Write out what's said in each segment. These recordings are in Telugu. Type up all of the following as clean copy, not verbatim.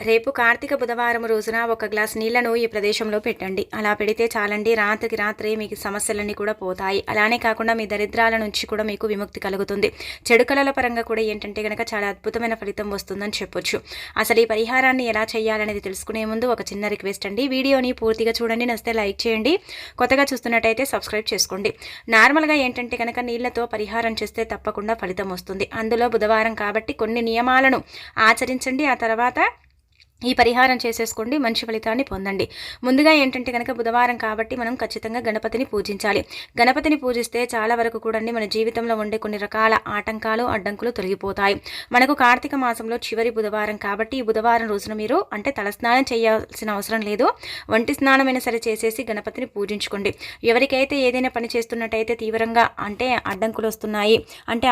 రేపు కార్తీక బుధవారం రోజున ఒక గ్లాస్ నీళ్లను ఈ ప్రదేశంలో పెట్టండి. అలా పెడితే చాలండి, రాత్రికి రాత్రే మీకు సమస్యలన్నీ కూడా పోతాయి. అలానే కాకుండా మీ దరిద్రాల నుంచి కూడా మీకు విముక్తి కలుగుతుంది. చెడు కళల పరంగా కూడా ఏంటంటే కనుక చాలా అద్భుతమైన ఫలితం వస్తుందని చెప్పొచ్చు. అసలు ఈ పరిహారాన్ని ఎలా చేయాలనేది తెలుసుకునే ముందు ఒక చిన్న రిక్వెస్ట్ అండి, వీడియోని పూర్తిగా చూడండి, నచ్చితే లైక్ చేయండి, కొత్తగా చూస్తున్నట్టయితే సబ్స్క్రైబ్ చేసుకోండి. నార్మల్గా ఏంటంటే కనుక నీళ్లతో పరిహారం చేస్తే తప్పకుండా ఫలితం వస్తుంది. అందులో బుధవారం కాబట్టి కొన్ని నియమాలను ఆచరించండి, ఆ తర్వాత ఈ పరిహారం చేసేసుకోండి, మంచి ఫలితాన్ని పొందండి. ముందుగా ఏంటంటే కనుక బుధవారం కాబట్టి మనం ఖచ్చితంగా గణపతిని పూజించాలి. గణపతిని పూజిస్తే చాలా వరకు కూడా మన జీవితంలో ఉండే కొన్ని రకాల ఆటంకాలు అడ్డంకులు తొలగిపోతాయి. మనకు కార్తీక మాసంలో చివరి బుధవారం కాబట్టి ఈ బుధవారం రోజున మీరు తలస్నానం చేయాల్సిన అవసరం లేదు, వంటి స్నానమైనా సరే చేసేసి గణపతిని పూజించుకోండి. ఎవరికైతే ఏదైనా పని చేస్తున్నట్టయితే తీవ్రంగా అడ్డంకులు వస్తున్నాయి,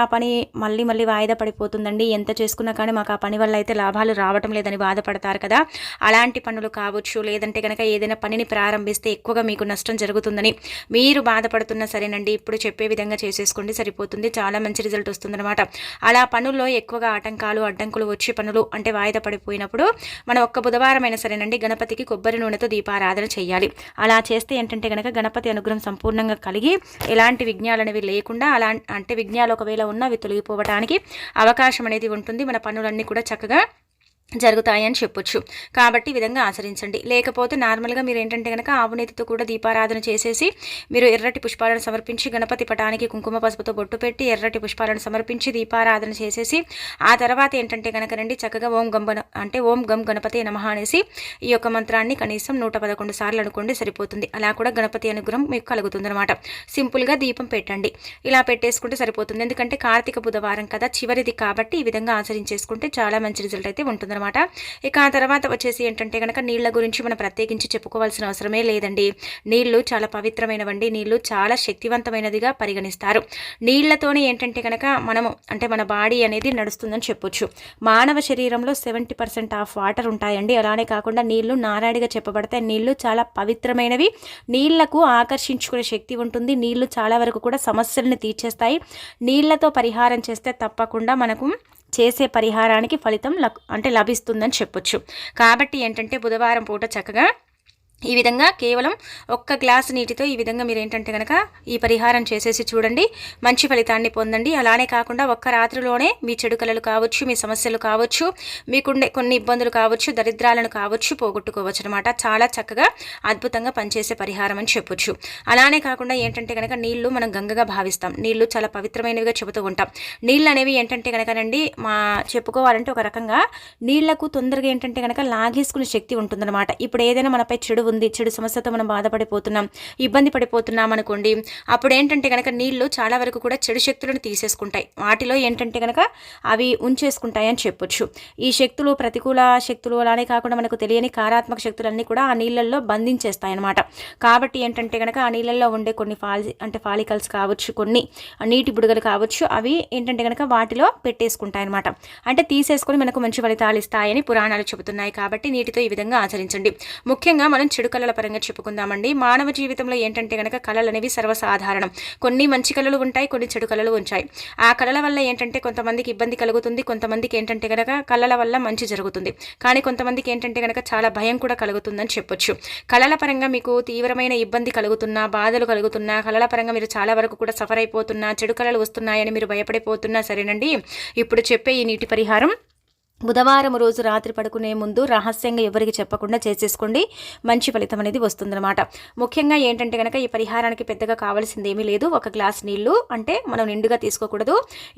ఆ పని మళ్ళీ మళ్ళీ వాయిదా పడిపోతుందండి, ఎంత చేసుకున్నా కానీ మాకు ఆ పని వల్ల అయితే లాభాలు రావటం లేదని బాధపడతారు కదా, అలాంటి పనులు కావచ్చు, లేదంటే కనుక ఏదైనా పనిని ప్రారంభిస్తే ఎక్కువగా మీకు నష్టం జరుగుతుందని మీరు బాధపడుతున్నా సరేనండి, ఇప్పుడు చెప్పే విధంగా చేసేసుకోండి, సరిపోతుంది, చాలా మంచి రిజల్ట్ వస్తుందన్నమాట. అలా పనుల్లో ఎక్కువగా ఆటంకాలు అడ్డంకులు వచ్చి పనులు వాయిదా పడిపోయినప్పుడు మనం ఒక్క బుధవారం అయినా సరేనండి గణపతికి కొబ్బరి నూనెతో దీపారాధన చేయాలి. అలా చేస్తే ఏంటంటే కనుక గణపతి అనుగ్రహం సంపూర్ణంగా కలిగి ఎలాంటి విఘ్నాలు అనేవి లేకుండా, విఘ్నాలు ఒకవేళ ఉన్నా అవి తొలగిపోవడానికి అవకాశం అనేది ఉంటుంది. మన పనులన్నీ కూడా చక్కగా జరుగుతాయని చెప్పొచ్చు. కాబట్టి ఈ విధంగా ఆచరించండి. లేకపోతే నార్మల్గా మీరు ఏంటంటే కనుక ఆవునేతితో కూడా దీపారాధన చేసేసి మీరు ఎర్రటి పుష్పాలను సమర్పించి గణపతి పటానికి కుంకుమ పసుపుతో బొట్టు పెట్టి ఎర్రటి పుష్పాలను సమర్పించి దీపారాధన చేసేసి ఆ తర్వాత ఏంటంటే కనుక రండి చక్కగా ఓం గం గణపతి నమః అనేసి ఈ యొక్క మంత్రాన్ని కనీసం 111 సార్లు అనుకోండి, సరిపోతుంది. అలా కూడా గణపతి అనుగ్రహం మీకు కలుగుతుంది అనమాట. సింపుల్గా దీపం పెట్టండి, ఇలా పెట్టేసుకుంటే సరిపోతుంది. ఎందుకంటే కార్తీక బుధవారం కదా, చివరిది కాబట్టి ఈ విధంగా ఆచరించేసుకుంటే చాలా మంచి రిజల్ట్ అయితే ఉంటుంది. ఇక ఆ తర్వాత వచ్చేసి ఏంటంటే కనుక నీళ్ల గురించి మనం ప్రత్యేకించి చెప్పుకోవాల్సిన అవసరమే లేదండి. నీళ్లు చాలా పవిత్రమైనవండి, నీళ్లు చాలా శక్తివంతమైనదిగా పరిగణిస్తారు. నీళ్లతోనే ఏంటంటే కనుక మనము మన బాడీ అనేది నడుస్తుందని చెప్పొచ్చు. మానవ శరీరంలో 70% ఆఫ్ వాటర్ ఉంటాయండి. అలానే కాకుండా నీళ్లు నారాడిగా చెప్పబడతాయి. నీళ్లు చాలా పవిత్రమైనవి, నీళ్లకు ఆకర్షించుకునే శక్తి ఉంటుంది. నీళ్లు చాలా వరకు కూడా సమస్యలను తీర్చేస్తాయి. నీళ్లతో పరిహారం చేస్తే తప్పకుండా మనకు చేసే పరిహారానికి ఫలితం లభిస్తుందని చెప్పొచ్చు. కాబట్టి ఏంటంటే బుధవారం పూట చక్కగా ఈ విధంగా కేవలం ఒక్క గ్లాసు నీటితో ఈ విధంగా మీరు ఏంటంటే కనుక ఈ పరిహారం చేసేసి చూడండి, మంచి ఫలితాన్ని పొందండి. అలానే కాకుండా ఒక్క రాత్రిలోనే మీ చెడు కళలు కావచ్చు, మీ సమస్యలు కావచ్చు, మీకుండే కొన్ని ఇబ్బందులు కావచ్చు, దరిద్రాలను కావచ్చు పోగొట్టుకోవచ్చు అనమాట. చాలా చక్కగా అద్భుతంగా పనిచేసే పరిహారం అని చెప్పొచ్చు. అలానే కాకుండా ఏంటంటే కనుక నీళ్లు మనం గంగగా భావిస్తాం, నీళ్లు చాలా పవిత్రమైనవిగా చెబుతూ ఉంటాం. నీళ్ళు అనేవి ఏంటంటే కనుకనండి చెప్పుకోవాలంటే ఒక రకంగా నీళ్లకు తొందరగా ఏంటంటే కనుక లాగేసుకునే శక్తి ఉంటుందన్నమాట. ఇప్పుడు ఏదైనా మనపై చెడు సమస్యతో మనం బాధపడిపోతున్నాం, ఇబ్బంది పడిపోతున్నాం అనుకోండి, అప్పుడు ఏంటంటే కనుక నీళ్లు చాలా వరకు కూడా చెడు శక్తులను తీసేసుకుంటాయి. వాటిలో ఏంటంటే కనుక అవి ఉంచేసుకుంటాయి అని చెప్పొచ్చు. ఈ శక్తులు ప్రతికూల శక్తులు అలానే కాకుండా మనకు తెలియని కారాత్మక శక్తులన్నీ కూడా ఆ నీళ్ళల్లో బంధించేస్తాయి అన్నమాట. కాబట్టి ఏంటంటే కనుక ఆ నీళ్ళల్లో ఉండే కొన్ని ఫాలికల్స్ కావచ్చు, కొన్ని నీటి బుడగలు కావచ్చు, అవి ఏంటంటే కనుక వాటిలో పెట్టేసుకుంటాయి అనమాట. తీసేసుకొని మనకు మంచి ఫలితాలు ఇస్తాయని పురాణాలు చెబుతున్నాయి. కాబట్టి నీటితో ఈ విధంగా ఆచరించండి. ముఖ్యంగా మనం చెడు కళల పరంగా చెప్పుకుందామండి. మానవ జీవితంలో ఏంటంటే కనుక కళలు అనేవి సర్వసాధారణం. కొన్ని మంచి కళలు ఉంటాయి, కొన్ని చెడు కళలు ఉంటాయి. ఆ కళల వల్ల ఏంటంటే కొంతమందికి ఇబ్బంది కలుగుతుంది, కొంతమందికి ఏంటంటే కనుక కళల వల్ల మంచి జరుగుతుంది. కానీ కొంతమందికి ఏంటంటే కనుక చాలా భయం కూడా కలుగుతుందని చెప్పొచ్చు. కళల పరంగా మీకు తీవ్రమైన ఇబ్బంది కలుగుతున్నా, బాధలు కలుగుతున్నా, కళల పరంగా మీరు చాలా వరకు కూడా సఫర్ అయిపోతున్నా, చెడు కళలు వస్తున్నాయని మీరు భయపడిపోతున్నా సరేనండి, ఇప్పుడు చెప్పే ఈ నీటి పరిహారం బుధవారం రోజు రాత్రి పడుకునే ముందు రహస్యంగా ఎవరికి చెప్పకుండా చేసేసుకోండి, మంచి ఫలితం అనేది వస్తుందన్నమాట. ముఖ్యంగా ఏంటంటే కనుక ఈ పరిహారానికి పెద్దగా కావాల్సింది ఏమీ లేదు. ఒక గ్లాస్ నీళ్లు మనం నిండుగా తీసుకోకూడదు,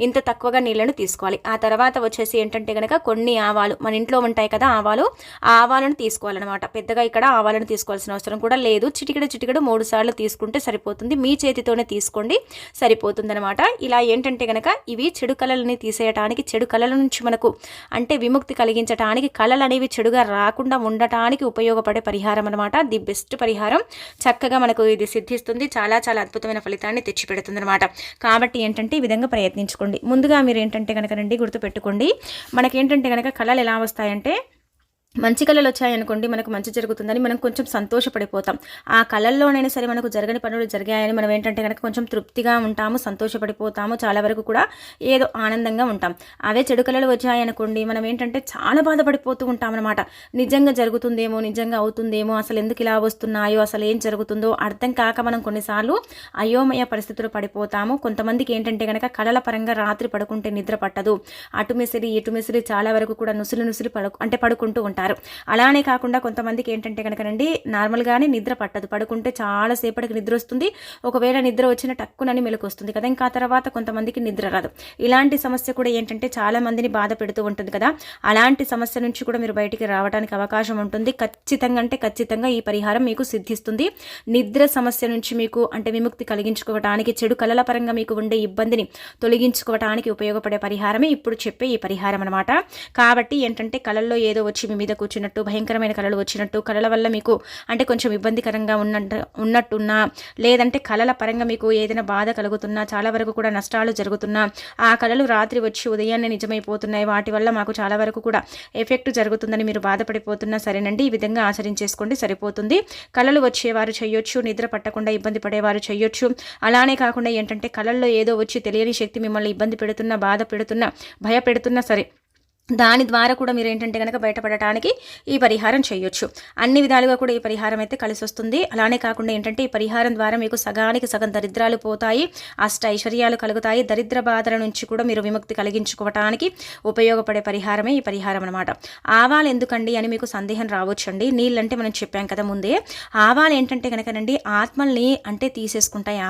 ఇంత తక్కువగా నీళ్లను తీసుకోవాలి. ఆ తర్వాత వచ్చేసి ఏంటంటే కనుక కొన్ని ఆవాలు మన ఇంట్లో ఉంటాయి కదా, ఆ ఆవాలను తీసుకోవాలన్నమాట. పెద్దగా ఇక్కడ ఆవాలను తీసుకోవాల్సిన అవసరం కూడా లేదు. చిటికెడు 3 సార్లు తీసుకుంటే సరిపోతుంది. మీ చేతితోనే తీసుకోండి, సరిపోతుందన్నమాట. ఇలా ఏంటంటే కనుక ఇవి చెడు కళలని తీసేయడానికి, చెడు కళల నుంచి మనకు విముక్తి కలిగించడానికి, కళలు అనేవి చెడుగా రాకుండా ఉండటానికి ఉపయోగపడే పరిహారం అనమాట. ది బెస్ట్ పరిహారం. చక్కగా మనకు ఇది సిద్ధిస్తుంది, చాలా చాలా అద్భుతమైన ఫలితాన్ని తెచ్చిపెడుతుంది అనమాట. కాబట్టి ఏంటంటే ఈ విధంగా ప్రయత్నించుకోండి. ముందుగా మీరు ఏంటంటే కనుక రండి గుర్తుపెట్టుకోండి, మనకేంటంటే కనుక కళలు ఎలా వస్తాయంటే మంచి కళలు వచ్చాయనుకోండి, మనకు మంచి జరుగుతుందని మనం కొంచెం సంతోషపడిపోతాం. ఆ కళల్లోనైనా సరే మనకు జరగని పనులు జరిగాయని మనం ఏంటంటే కనుక కొంచెం తృప్తిగా ఉంటాము, సంతోషపడిపోతాము, చాలా వరకు కూడా ఏదో ఆనందంగా ఉంటాం. అవే చెడు కళలు వచ్చాయనుకోండి, మనం ఏంటంటే చాలా బాధపడిపోతూ ఉంటామన్నమాట. నిజంగా జరుగుతుందేమో, నిజంగా అవుతుందేమో, అసలు ఎందుకు ఇలా వస్తున్నాయో, అసలు ఏం జరుగుతుందో అర్థం కాక మనం కొన్నిసార్లు అయోమయ పరిస్థితులు పడిపోతాము. కొంతమందికి ఏంటంటే కనుక కళల పరంగా రాత్రి పడుకుంటే నిద్ర పట్టదు, అటు మిసిరి ఇటు మిసిరి చాలా వరకు కూడా నుసులు పడుకుంటూ ఉంటారు. అలానే కాకుండా కొంతమందికి ఏంటంటే కనుకనండి నార్మల్గానే నిద్ర పట్టదు, పడుకుంటే చాలా సేపటికి నిద్ర వస్తుంది. ఒకవేళ నిద్ర వచ్చిన టక్కునని మెలకు వస్తుంది కదా, ఇంకా తర్వాత కొంతమందికి నిద్ర రాదు. ఇలాంటి సమస్య కూడా ఏంటంటే చాలా మందిని బాధ పెడుతూ ఉంటుంది కదా. అలాంటి సమస్య నుంచి కూడా మీరు బయటికి రావడానికి అవకాశం ఉంటుంది. ఖచ్చితంగా ఈ పరిహారం మీకు సిద్ధిస్తుంది. నిద్ర సమస్య నుంచి మీకు అంటే విముక్తి కలిగించుకోవడానికి, చెడు కళల పరంగా మీకు ఉండే ఇబ్బందిని తొలగించుకోవడానికి ఉపయోగపడే పరిహారమే ఇప్పుడు చెప్పే ఈ పరిహారం అనమాట. కాబట్టి ఏంటంటే కళల్లో ఏదో వచ్చి మీ మీద కూర్చున్నట్టు, భయంకరమైన కళలు వచ్చినట్టు, కళల వల్ల మీకు అంటే కొంచెం ఇబ్బందికరంగా ఉన్నట్టున్నా, లేదంటే కళల పరంగా మీకు ఏదైనా బాధ కలుగుతున్నా, చాలా వరకు కూడా నష్టాలు జరుగుతున్నా, ఆ కళలు రాత్రి వచ్చి ఉదయాన్నే నిజమైపోతున్నాయి, వాటి వల్ల మాకు చాలా వరకు కూడా ఎఫెక్ట్ జరుగుతుందని మీరు బాధపడిపోతున్నా సరేనండి, ఈ విధంగా ఆచరించేసుకోండి, సరిపోతుంది. కళలు వచ్చేవారు చేయొచ్చు, నిద్ర పట్టకుండా ఇబ్బంది పడేవారు చేయొచ్చు. అలానే కాకుండా ఏంటంటే కళల్లో ఏదో వచ్చి తెలియని శక్తి మిమ్మల్ని ఇబ్బంది పెడుతున్నా, బాధ పెడుతున్నా, భయపెడుతున్నా సరే, దాని ద్వారా కూడా మీరు ఏంటంటే కనుక బయటపడటానికి ఈ పరిహారం చేయొచ్చు. అన్ని విధాలుగా కూడా ఈ పరిహారం అయితే కలిసి వస్తుంది. అలానే కాకుండా ఏంటంటే ఈ పరిహారం ద్వారా మీకు సగానికి సగం దరిద్రాలు పోతాయి, అష్ట ఐశ్వర్యాలు కలుగుతాయి. దరిద్ర బాధల నుంచి కూడా మీరు విముక్తి కలిగించుకోవటానికి ఉపయోగపడే పరిహారమే ఈ పరిహారం అనమాట. ఆవాలు ఎందుకండి అని మీకు సందేహం రావచ్చండి. నీళ్ళంటే మనం చెప్పాం కదా ముందే. ఆవాలు ఏంటంటే కనుకనండి ఆత్మల్ని అంటే తీసేసుకుంటాయి.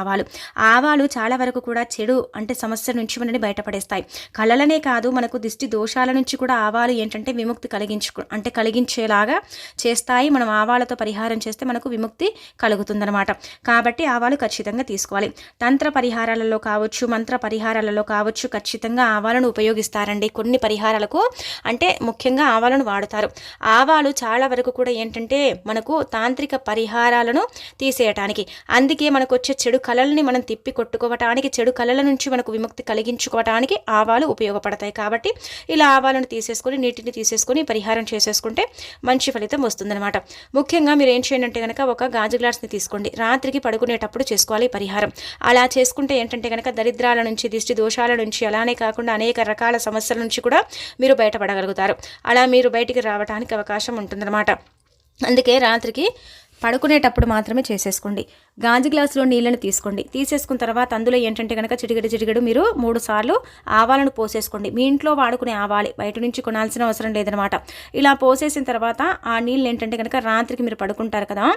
ఆవాలు చాలా వరకు కూడా చెడు అంటే సమస్య నుంచి మనని బయటపడేస్తాయి. కళలనే కాదు, మనకు దిష్టి దోషాల నుంచి కూడా ఆవాలు ఏంటంటే విముక్తి కలిగించేలాగా చేస్తాయి. మనం ఆవాలతో పరిహారం చేస్తే మనకు విముక్తి కలుగుతుందన్నమాట. కాబట్టి ఆవాలు ఖచ్చితంగా తీసుకోవాలి. తంత్ర పరిహారాలలో కావచ్చు, మంత్ర పరిహారాలలో కావచ్చు ఖచ్చితంగా ఆవాలను ఉపయోగిస్తారండి. కొన్ని పరిహారాలకు అంటే ముఖ్యంగా ఆవాలను వాడుతారు. ఆవాలు చాలా వరకు కూడా ఏంటంటే మనకు తాంత్రిక పరిహారాలను తీసేయటానికి, అందుకే మనకు వచ్చే చెడు కళల్ని మనం తిప్పి కొట్టుకోవటానికి, చెడు కళల నుంచి మనకు విముక్తి కలిగించుకోవటానికి ఆవాలు ఉపయోగపడతాయి. కాబట్టి ఇలా ఆవాలను తీసేసుకొని, నీటిని తీసేసుకొని పరిహారం చేసేసుకుంటే మంచి ఫలితం వస్తుందన్నమాట. ముఖ్యంగా మీరు ఏం చేయండి అంటే కనుక ఒక గాజు గ్లాస్ని తీసుకోండి, రాత్రికి పడుకునేటప్పుడు చేసుకోవాలి ఈ పరిహారం. అలా చేసుకుంటే ఏంటంటే కనుక దరిద్రాల నుంచి, దిష్టి దోషాల నుంచి, అలానే కాకుండా అనేక రకాల సమస్యల నుంచి కూడా మీరు బయటపడగలుగుతారు. అలా మీరు బయటికి రావడానికి అవకాశం ఉంటుందన్నమాట. అందుకే రాత్రికి పడుకునేటప్పుడు మాత్రమే చేసేసుకోండి. గాజు గ్లాసులో నీళ్ళని తీసుకోండి, తీసేసుకున్న తర్వాత అందులో ఏంటంటే కనుక చిటికెడు మీరు 3 సార్లు ఆవాలను పోసేసుకోండి. మీ ఇంట్లో వాడుకునే ఆవాలే, బయట నుంచి కొనాల్సిన అవసరం లేదనమాట. ఇలా పోసేసిన తర్వాత ఆ నీళ్ళు ఏంటంటే కనుక రాత్రికి మీరు పడుకుంటారు కదా,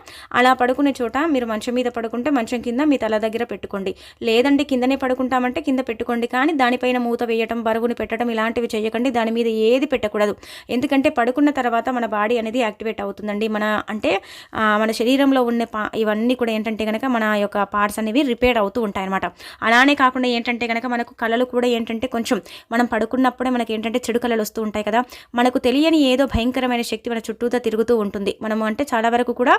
అలా పడుకునే చోట మీరు మంచం మీద పడుకుంటే మంచం కింద మీ తల దగ్గర పెట్టుకోండి, లేదంటే కిందనే పడుకుంటామంటే కింద పెట్టుకోండి. కానీ దానిపైన మూత వేయటం, బరువుని పెట్టడం ఇలాంటివి చేయకండి. దాని మీద ఏది పెట్టకూడదు. ఎందుకంటే పడుకున్న తర్వాత మన బాడీ అనేది యాక్టివేట్ అవుతుందండి. మన శరీరంలో ఉన్న ఇవన్నీ కూడా ఏంటంటే కనుక మన యొక్క పార్ట్స్ అనేవి రిపేర్ అవుతూ ఉంటాయి అనమాట. అలానే కాకుండా ఏంటంటే కనుక మనకు కళలు కూడా ఏంటంటే కొంచెం మనం పడుకున్నప్పుడే మనకి ఏంటంటే చెడు కళలు వస్తూ ఉంటాయి కదా, మనకు తెలియని ఏదో భయంకరమైన శక్తి మన చుట్టూతో తిరుగుతూ ఉంటుంది. మనము అంటే చాలా వరకు కూడా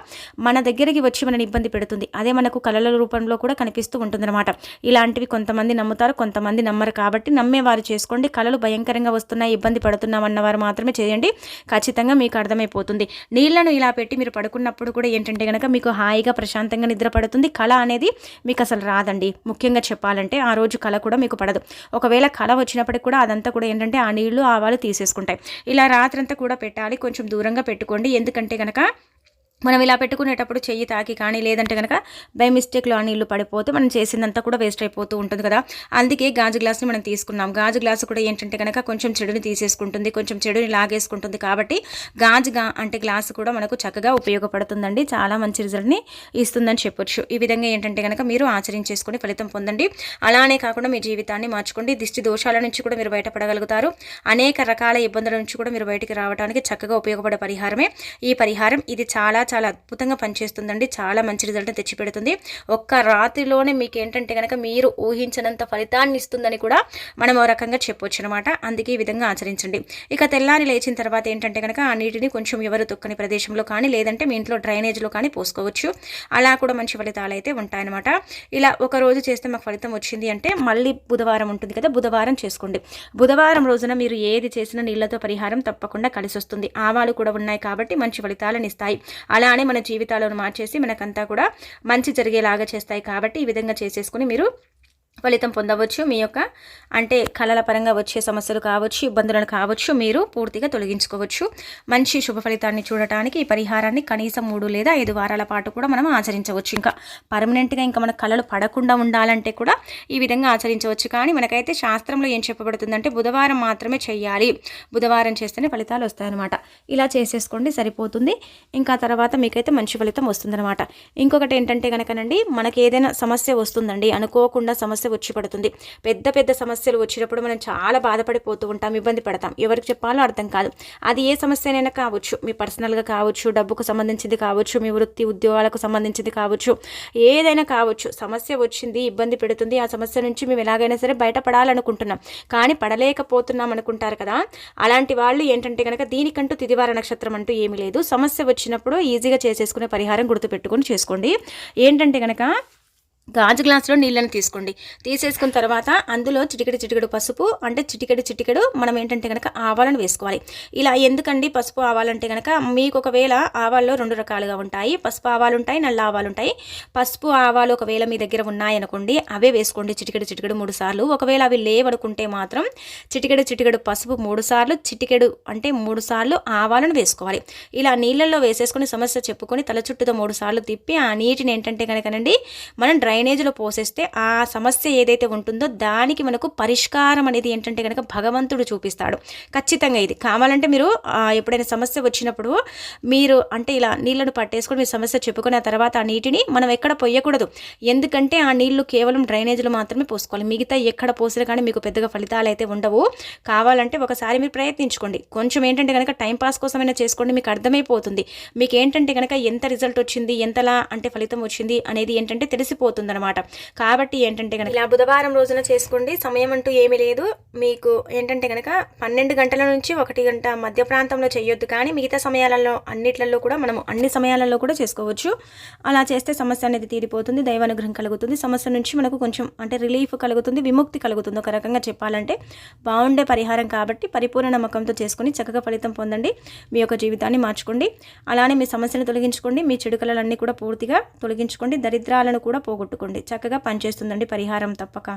మన దగ్గరికి వచ్చి మనని ఇబ్బంది పెడుతుంది. అదే మనకు కళల రూపంలో కూడా కనిపిస్తూ ఉంటుందన్నమాట. ఇలాంటివి కొంతమంది నమ్ముతారు, కొంతమంది నమ్మరు. కాబట్టి నమ్మేవారు చేసుకోండి. కళలు భయంకరంగా వస్తున్నాయి, ఇబ్బంది పడుతున్నాం అన్నవారు మాత్రమే చేయండి. ఖచ్చితంగా మీకు అర్థమైపోతుంది. నీళ్లను ఇలా పెట్టి మీరు పడుకున్నప్పుడు కూడా ఏంటంటే కనుక మీకు హాయిగా ప్రశాంతంగా నిద్ర పడుతుంది. కళ అనేది మీకు అసలు రాదండి. ముఖ్యంగా చెప్పాలంటే ఆ రోజు కళ కూడా మీకు పడదు. ఒకవేళ కళ వచ్చినప్పటికి కూడా అదంతా కూడా ఏంటంటే ఆ నీళ్లు ఆవాలు తీసేసుకుంటాయి. ఇలా రాత్రంతా కూడా పెట్టాలి, కొంచెం దూరంగా పెట్టుకోండి. ఎందుకంటే కనుక మనం ఇలా పెట్టుకునేటప్పుడు చెయ్యి తాకి కానీ లేదంటే కనుక బై మిస్టేక్లో ఆ నీళ్లు పడిపోతే మనం చేసిందంతా కూడా వేస్ట్ అయిపోతూ ఉంటుంది కదా. అందుకే గాజు గ్లాస్ని మనం తీసుకున్నాం. గాజు గ్లాసు కూడా ఏంటంటే కనుక కొంచెం చెడుని తీసేసుకుంటుంది, కొంచెం చెడుని లాగేసుకుంటుంది. కాబట్టి అంటే గ్లాసు కూడా మనకు చక్కగా ఉపయోగపడుతుందండి. చాలా మంచి రిజల్ట్ని ఇస్తుందని చెప్పొచ్చు. ఈ విధంగా ఏంటంటే కనుక మీరు ఆచరించేసుకొని ఫలితం పొందండి. అలానే కాకుండా మీ జీవితాన్ని మార్చుకోండి. దిష్టి దోషాల నుంచి కూడా మీరు బయటపడగలుగుతారు. అనేక రకాల ఇబ్బందుల నుంచి కూడా మీరు బయటికి రావడానికి చక్కగా ఉపయోగపడే పరిహారమే ఈ పరిహారం. ఇది చాలా చాలా అద్భుతంగా పనిచేస్తుందండి. చాలా మంచి రిజల్ట్ తెచ్చిపెడుతుంది. ఒక్క రాత్రిలోనే మీకు ఏంటంటే కనుక మీరు ఊహించినంత ఫలితాన్ని ఇస్తుందని కూడా మనం ఓ రకంగా చెప్పొచ్చు అనమాట. అందుకే ఈ విధంగా ఆచరించండి. ఇక తెల్లారి లేచిన తర్వాత ఏంటంటే కనుక ఆ నీటిని కొంచెం ఎవరు తొక్కని ప్రదేశంలో కానీ లేదంటే మీ ఇంట్లో డ్రైనేజ్లో కానీ పోసుకోవచ్చు. అలా కూడా మంచి ఫలితాలు అయితే ఉంటాయన్నమాట. ఇలా ఒక రోజు చేస్తే మాకు ఫలితం వచ్చింది అంటే మళ్ళీ బుధవారం ఉంటుంది కదా, బుధవారం చేసుకోండి. బుధవారం రోజున మీరు ఏది చేసినా నీళ్లతో పరిహారం తప్పకుండా కలిసి వస్తుంది. ఆవాలు కూడా ఉన్నాయి కాబట్టి మంచి ఫలితాలను ఇస్తాయి. అలానే మన జీవితాలను మార్చేసి మనకంతా కూడా మంచి జరిగేలాగా చేస్తాయి. కాబట్టి ఈ విధంగా చేసేసుకుని మీరు ఫలితం పొందవచ్చు. మీ యొక్క అంటే కళల పరంగా వచ్చే సమస్యలు కావచ్చు, ఇబ్బందులను కావచ్చు, మీరు పూర్తిగా తొలగించుకోవచ్చు. మంచి శుభ ఫలితాన్ని చూడటానికి ఈ పరిహారాన్ని కనీసం 3 లేదా 5 వారాల పాటు కూడా మనం ఆచరించవచ్చు. ఇంకా పర్మనెంట్గా ఇంకా మన కళలు పడకుండా ఉండాలంటే కూడా ఈ విధంగా ఆచరించవచ్చు. కానీ మనకైతే శాస్త్రంలో ఏం చెప్పబడుతుందంటే బుధవారం మాత్రమే చేయాలి, బుధవారం చేస్తేనే ఫలితాలు వస్తాయన్నమాట. ఇలా చేసేసుకోండి, సరిపోతుంది. ఇంకా తర్వాత మీకైతే మంచి ఫలితం వస్తుందన్నమాట. ఇంకొకటి ఏంటంటే కనుకనండి, మనకి ఏదైనా సమస్య వస్తుందండి, అనుకోకుండా సమస్య వచ్చి పడుతుంది. పెద్ద పెద్ద సమస్యలు వచ్చినప్పుడు మనం చాలా బాధపడిపోతూ ఉంటాం, ఇబ్బంది పడతాం. ఎవరికి చెప్పాలో అర్థం కాదు. అది ఏ సమస్యనైనా కావచ్చు, మీ పర్సనల్గా కావచ్చు, డబ్బుకు సంబంధించింది కావచ్చు, మీ వృత్తి ఉద్యోగాలకు సంబంధించింది కావచ్చు, ఏదైనా కావచ్చు. సమస్య వచ్చింది, ఇబ్బంది పెడుతుంది. ఆ సమస్య నుంచి మేము ఎలాగైనా సరే బయటపడాలనుకుంటున్నాం, కానీ పడలేకపోతున్నాం అనుకుంటారు కదా. అలాంటి వాళ్ళు ఏంటంటే కనుక దీనికంటూ తిదివార నక్షత్రం అంటూ ఏమీ లేదు. సమస్య వచ్చినప్పుడు ఈజీగా చేసేసుకునే పరిహారం గుర్తుపెట్టుకొని చేసుకోండి. ఏంటంటే కనుక గాజు గ్లాసులో నీళ్ళని తీసుకోండి. తీసేసుకున్న తర్వాత అందులో చిటికెడు పసుపు, అంటే చిటికెడు మనం ఏంటంటే కనుక ఆవాలను వేసుకోవాలి. ఇలా ఎందుకండి పసుపు ఆవాలంటే కనుక మీకు ఒకవేళ ఆవాల్లో 2 రకాలుగా ఉంటాయి. పసుపు ఆవాలు ఉంటాయి, నల్ల ఆవాలు ఉంటాయి. పసుపు ఆవాలు ఒకవేళ మీ దగ్గర ఉన్నాయనుకోండి, అవే వేసుకోండి చిటికెడు 3 సార్లు. ఒకవేళ అవి లేవనుకుంటే మాత్రం చిటికెడు పసుపు 3 సార్లు, చిటికెడు అంటే 3 సార్లు ఆవాలను వేసుకోవాలి. ఇలా నీళ్ళల్లో వేసేసుకుని సమస్య చెప్పుకొని తల చుట్టూతో 3 సార్లు తిప్పి ఆ నీటిని ఏంటంటే కనుకనండి మనం డ్రైనేజ్లో పోసేస్తే ఆ సమస్య ఏదైతే ఉంటుందో దానికి మనకు పరిష్కారం అనేది ఏంటంటే కనుక భగవంతుడు చూపిస్తాడు. ఖచ్చితంగా ఇది కావాలంటే మీరు ఎప్పుడైనా సమస్య వచ్చినప్పుడు మీరు అంటే ఇలా నీళ్లను పట్టేసుకొని మీ సమస్య చెప్పుకున్న తర్వాత ఆ నీటిని మనం ఎక్కడ పోయకూడదు. ఎందుకంటే ఆ నీళ్లు కేవలం డ్రైనేజ్లో మాత్రమే పోసుకోవాలి. మిగతా ఎక్కడ పోసినా కానీ మీకు పెద్దగా ఫలితాలు అయితే ఉండవు. కావాలంటే ఒకసారి మీరు ప్రయత్నించుకోండి. కొంచెం ఏంటంటే కనుక టైంపాస్ కోసమైనా చేసుకోండి, మీకు అర్థమైపోతుంది. మీకు ఏంటంటే కనుక ఎంత రిజల్ట్ వచ్చింది, ఎంతలా అంటే ఫలితం వచ్చింది అనేది ఏంటంటే తెలిసిపోతుంది అనమాట. కాబట్టి ఏంటంటే కనుక ఇలా బుధవారం రోజున చేసుకోండి. సమయం అంటూ ఏమీ లేదు. మీకు ఏంటంటే కనుక 12 గంటల నుంచి 1 గంట మధ్య ప్రాంతంలో చేయొద్దు, కానీ మిగతా సమయాలలో అన్నిట్లలో కూడా మనము అన్ని సమయాలలో కూడా చేసుకోవచ్చు. అలా చేస్తే సమస్య అనేది తీరిపోతుంది, దైవానుగ్రహం కలుగుతుంది, సమస్య నుంచి మనకు కొంచెం అంటే రిలీఫ్ కలుగుతుంది, విముక్తి కలుగుతుంది. ఒక రకంగా చెప్పాలంటే బాగుండే పరిహారం కాబట్టి పరిపూర్ణ నమ్మకంతో చేసుకుని చక్కగా ఫలితం పొందండి. మీ యొక్క జీవితాన్ని మార్చుకోండి. అలానే మీ సమస్యను తొలగించుకోండి, మీ చెడు కళలన్నీ కూడా పూర్తిగా తొలగించుకోండి, దరిద్రాలను కూడా పోగొట్టుకోండి. చక్కగా పనిచేస్తుందండి పరిహారం తప్పక.